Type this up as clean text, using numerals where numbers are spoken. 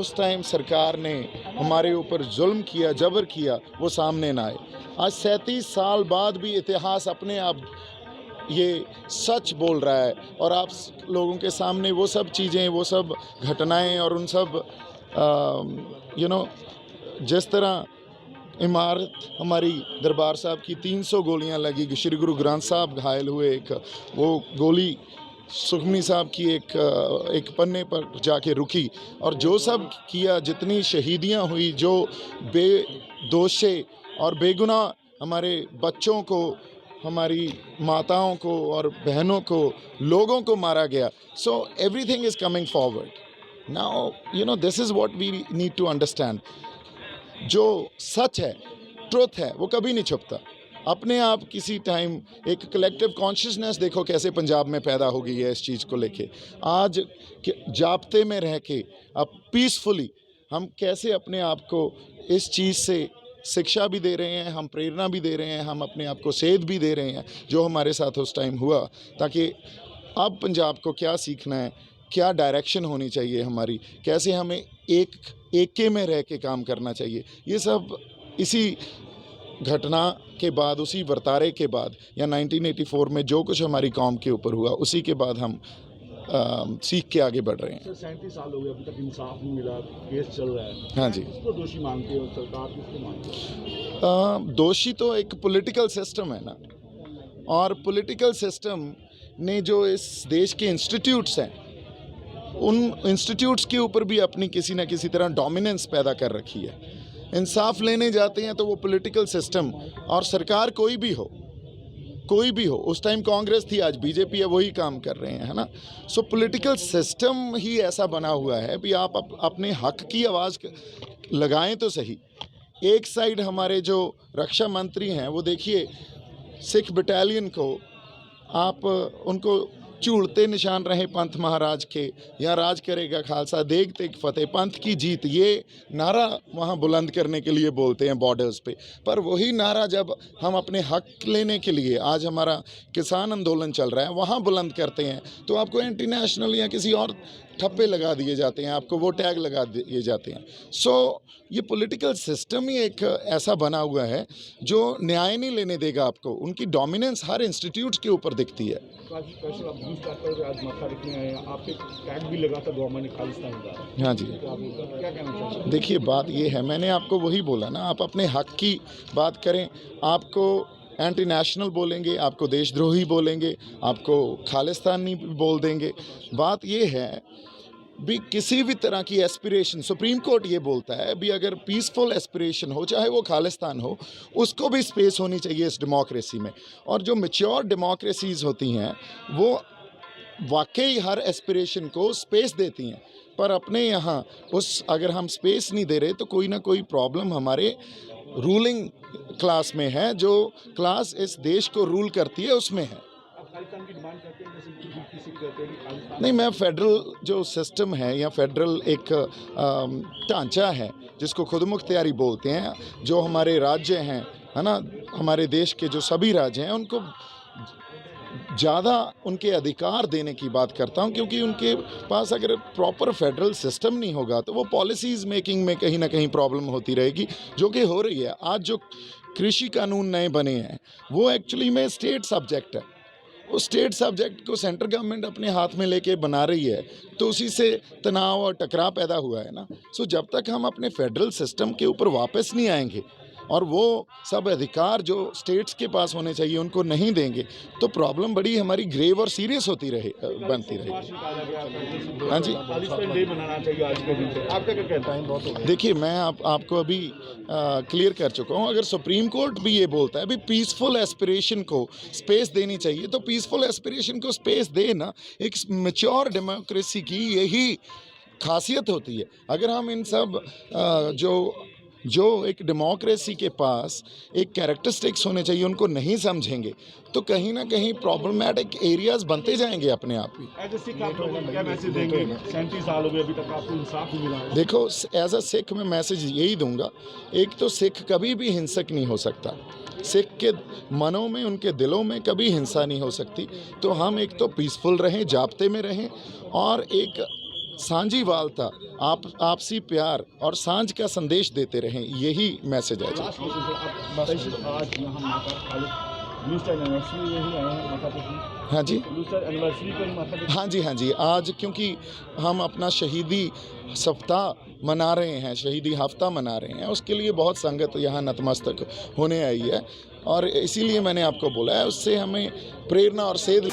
उस टाइम सरकार ने हमारे ऊपर जुल्म किया, जबर किया, वो सामने ना आए। आज 37 साल बाद भी इतिहास अपने आप ये सच बोल रहा है और आप लोगों के सामने वो सब चीज़ें, वो सब घटनाएं और उन सब यू नो जिस तरह इमारत हमारी दरबार साहब की 300 गोलियां लगी, श्री गुरु ग्रंथ साहब घायल हुए, एक वो गोली सुखमनी साहब की एक पन्ने पर जाके रुकी, और जो सब किया, जितनी शहीदियां हुई, जो बेदोषे और बेगुनाह हमारे बच्चों को, हमारी माताओं को और बहनों को, लोगों को मारा गया। So everything is coming forward now. This is what we need to understand. जो सच है, ट्रुथ है, वो कभी नहीं छुपता। अपने आप किसी टाइम एक कलेक्टिव कॉन्शियसनेस देखो कैसे पंजाब में पैदा हो गई है इस चीज़ को लेके। आज जाप्ते में रह के अब पीसफुली हम कैसे अपने आप को इस चीज़ से शिक्षा भी दे रहे हैं, हम प्रेरणा भी दे रहे हैं, हम अपने आप को सेध भी दे रहे हैं जो हमारे साथ उस टाइम हुआ, ताकि अब पंजाब को क्या सीखना है, क्या डायरेक्शन होनी चाहिए हमारी, कैसे हमें एके में रह के काम करना चाहिए। ये सब इसी घटना के बाद, उसी वर्तारे के बाद, या 1984 में जो कुछ हमारी कौम के ऊपर हुआ, उसी के बाद हम सीख के आगे बढ़ रहे हैं। 37 साल हो गए, अभी तक इंसाफ नहीं मिला, केस चल रहा है। हाँ जी। किसको दोषी मानते हो, सरकार किसको मानती है? दोषी तो एक पॉलिटिकल सिस्टम है ना, और पॉलिटिकल सिस्टम ने जो इस देश के इंस्टीट्यूट्स हैं, उन इंस्टीट्यूट्स के ऊपर भी अपनी किसी न किसी तरह डोमिनेंस पैदा कर रखी है। इंसाफ लेने जाते हैं तो वो पॉलिटिकल सिस्टम और सरकार कोई भी हो, उस टाइम कांग्रेस थी, आज बीजेपी है, वही काम कर रहे हैं, है ना। सो पॉलिटिकल सिस्टम ही ऐसा बना हुआ है भी आप अपने हक की आवाज़ लगाएं तो सही। एक साइड हमारे जो रक्षा मंत्री हैं, वो देखिए सिख बटालियन को आप उनको झूलते निशान रहे पंथ महाराज के, या राज करेगा खालसा देग तेग फतेह, पंथ की जीत, ये नारा वहाँ बुलंद करने के लिए बोलते हैं बॉर्डर्स पे। पर वही नारा जब हम अपने हक लेने के लिए, आज हमारा किसान आंदोलन चल रहा है, वहाँ बुलंद करते हैं, तो आपको एंटी नेशनल या किसी और ठप्पे लगा दिए जाते हैं, आपको वो टैग लगा दिए जाते हैं। सो ये पॉलिटिकल सिस्टम ही एक ऐसा बना हुआ है जो न्याय नहीं लेने देगा आपको। उनकी डोमिनेंस हर इंस्टीट्यूट के ऊपर दिखती है। हाँ जी, देखिए बात ये है, मैंने आपको वही बोला ना, आप अपने हक की बात करें, आपको एंटी नेशनल बोलेंगे, आपको देशद्रोही बोलेंगे, आपको खालिस्तानी बोल देंगे। बात ये है भी किसी भी तरह की एस्पिरेशन, सुप्रीम कोर्ट ये बोलता है भी अगर पीसफुल एस्पिरेशन हो, चाहे वो खालिस्तान हो, उसको भी स्पेस होनी चाहिए इस डेमोक्रेसी में। और जो मैच्योर डेमोक्रेसीज़ होती हैं वो वाकई हर एस्पिरेशन को स्पेस देती हैं, पर अपने यहाँ अगर हम स्पेस नहीं दे रहे तो कोई ना कोई प्रॉब्लम हमारे रूलिंग क्लास में है, जो क्लास इस देश को रूल करती है उसमें है। नहीं, मैं फेडरल जो सिस्टम है या फेडरल एक ढांचा है जिसको खुद मुख्तियारी बोलते हैं, जो हमारे राज्य हैं, है ना, हमारे देश के जो सभी राज्य हैं, उनको ज़्यादा उनके अधिकार देने की बात करता हूं, क्योंकि उनके पास अगर प्रॉपर फेडरल सिस्टम नहीं होगा तो वो पॉलिसीज़ मेकिंग में कहीं ना कहीं प्रॉब्लम होती रहेगी, जो कि हो रही है। आज जो कृषि कानून नए बने हैं वो एक्चुअली में स्टेट सब्जेक्ट है, उस स्टेट सब्जेक्ट को सेंट्रल गवर्नमेंट अपने हाथ में लेके बना रही है, तो उसी से तनाव और टकराव पैदा हुआ है ना। सो जब तक हम अपने फेडरल सिस्टम के ऊपर वापस नहीं आएंगे और वो सब अधिकार जो स्टेट्स के पास होने चाहिए उनको नहीं देंगे, तो प्रॉब्लम बड़ी हमारी ग्रेव और सीरियस बनती रहेगी। हाँ जी, देखिए मैं आपको अभी क्लियर कर चुका हूँ। अगर सुप्रीम कोर्ट भी ये बोलता है भी पीसफुल एस्पिरेशन को स्पेस देनी चाहिए, तो पीसफुल एस्पिरेशन को स्पेस दे ना। एक मैच्योर डेमोक्रेसी की यही खासियत होती है। अगर हम इन सब जो एक डेमोक्रेसी के पास एक कैरेक्टरिस्टिक्स होने चाहिए उनको नहीं समझेंगे, तो कहीं ना कहीं प्रॉब्लमैटिक एरियाज बनते जाएंगे अपने आप ही। देखो, एज अ सिख मैं मैसेज यही दूंगा, एक तो सिख कभी भी हिंसक नहीं हो सकता, सिख के मनों में, उनके दिलों में कभी हिंसा नहीं हो सकती। तो हम एक तो पीसफुल रहें, जाप्ते में रहें, और एक सांझीवालता, आपसी प्यार और सांझ का संदेश देते रहें, यही मैसेज है जी। लास्ट क्वेश्चन सर, आप स्पेशल आज यहाँ माता ब्लू स्टार एनिवर्सरी में ही आए हैं माता पे? हाँ जी, ब्लू स्टार एनिवर्सरी पर ही माता पे? हाँ जी, हाँ जी। आज क्योंकि हम अपना शहीदी सप्ताह मना रहे हैं, शहीदी हफ्ता मना रहे हैं, उसके लिए बहुत संगत यहाँ नतमस्तक होने आई है और इसीलिए मैंने आपको बोला है, उससे हमें प्रेरणा और सेध